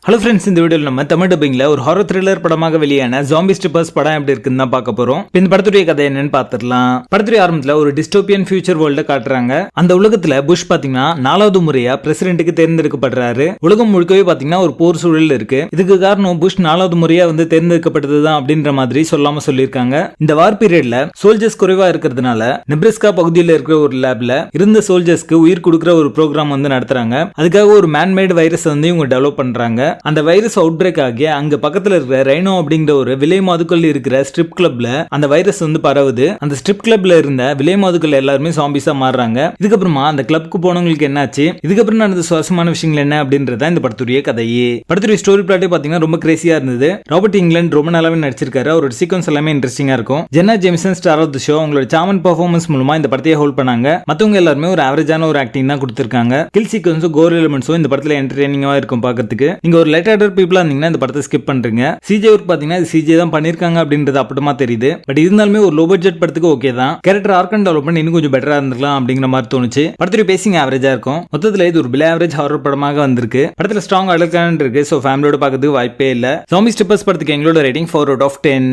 Hello friends, இந்த வீடியோவில் நம்ம தமிழ் டப்பிங்ல ஒரு ஹாரர் த்ரில்லர் படமாக வெளியான ஜாம்பி ஸ்ட்ரிப்பர்ஸ் படம் எப்படி இருக்குன்னு தான் பார்க்க போறோம். இந்த படத்துடைய கதை என்னன்னு பார்த்துடலாம். படத்துடைய ஆரம்பத்துல ஒரு டிஸ்டோபியன் ஃபியூச்சர் வேர்ல்ட காட்டுறாங்க. அந்த உலகத்துல புஷ் பாத்தீங்கன்னா 4வது முறையா பிரசிடென்ட்டுக்கு தேர்ந்தெடுக்கப்படுறாரு. உலகம் முழுக்கவே பாத்தீங்கன்னா ஒரு போர் சூழல் இருக்கு. இதுக்கு காரணம் புஷ் 4வது முறையா தேர்ந்தெடுக்கப்பட்டதுதான் அப்படின்ற மாதிரி சொல்லாம சொல்லியிருக்காங்க. இந்த வார் பீரியட்ல சோல்ஜர்ஸ் குறைவா இருக்கிறதுனால நெப்ரஸ்கா பகுதியில் இருக்கிற ஒரு லேப்ல இருந்த சோல்ஜர்ஸ்க்கு உயிர் கொடுக்கிற ஒரு ப்ரோக்ராம் நடத்துறாங்க. அதுக்காக ஒரு மேன்மேட் வைரஸ் இவங்க டெவலப் பண்றாங்க. அந்த வைரஸ் அவுட் பிரேக் ஆகி அங்க பக்கத்துல இருக்கிற ரைனோ அப்படிங்கிற ஒரு விலை மாதுக்கள் இருக்கிற ஸ்ட்ரிப் கிளப்ல அந்த வைரஸ் பரவுது. அந்த ஸ்ட்ரிப் கிளப்ல இருந்த விலை மாதுக்கள் எல்லாருமே சாம்பிஸா மாறுறாங்க. இதுக்கப்புறமா அந்த கிளப்க்கு போனவங்களுக்கு என்னாச்சு, இதுக்கப்புறம் நடந்த சுவாரஸ்யமான விஷயங்கள் என்ன அப்படின்றத இந்த படத்துடைய கதையே. படத்துடைய ஸ்டோரி பிளாட்டே பாத்தீங்கன்னா ரொம்ப கிரேசியா இருந்தது. ராபர்ட் இங்கிலாந்து ரொம்ப நல்லாவே நடிச்சிருக்காரு. அவரோட சீக்வன்ஸ் எல்லாமே இன்ட்ரெஸ்டிங்கா இருக்கும். Jenna Jameson star of the show அவங்களோட சாமன் பெர்ஃபார்மன்ஸ் மூலமா இந்த படத்தையே ஹோல்ட் பண்ணாங்க. மத்தவங்க எல்லாருமே ஒரு ஆவரேஜான ஒரு ஆக்டிங் தான் கொடுத்திருக்காங்க. கில் சீக்வன்ஸும் கோர் எலிமெண்ட்ஸும் இந்த படத்துல என்டர்டெய்னிங்கா இருக்கும் பாக்கிறதுக்கு. நீங்க ஒரு லைட் ஆர்டர் பீப்புளா இருந்தீங்கன்னா இந்த படத்தை ஸ்கிப் பண்றீங்க. சிஜே ஒர்க் பாத்தீங்கன்னா இது சிஜே தான் பண்ணிருக்காங்க அப்படின்றது அப்பட்டமா தெரியுது. பட் இருந்தாலுமே ஒரு லோ பட்ஜெட் படத்துக்கு ஓகே தான். கேரக்டர் ஆர்க் அண்ட் டெவலப்மெண்ட் இன்னும் கொஞ்சம் பெட்டரா இருந்திருக்கலாம் அப்படிங்கிற மாதிரி தோணுச்சு. படத்துடைய பேசிங் ஆவரேஜா இருக்கும். மொத்தத்துல இது ஒரு பிலோ ஆவரேஜ் ஹாரர் படமாக வந்திருக்கு. படத்துல ஸ்ட்ராங் அடல்கான் இருக்கு. சோ ஃபேமிலியோட பார்க்கிறதுக்கு வாய்ப்பே இல்ல. ஜாம்பி ஸ்ட்ரிப்பர்ஸ் படத்துக்கு எங்களோட ரேட்டிங் 4 out of 10.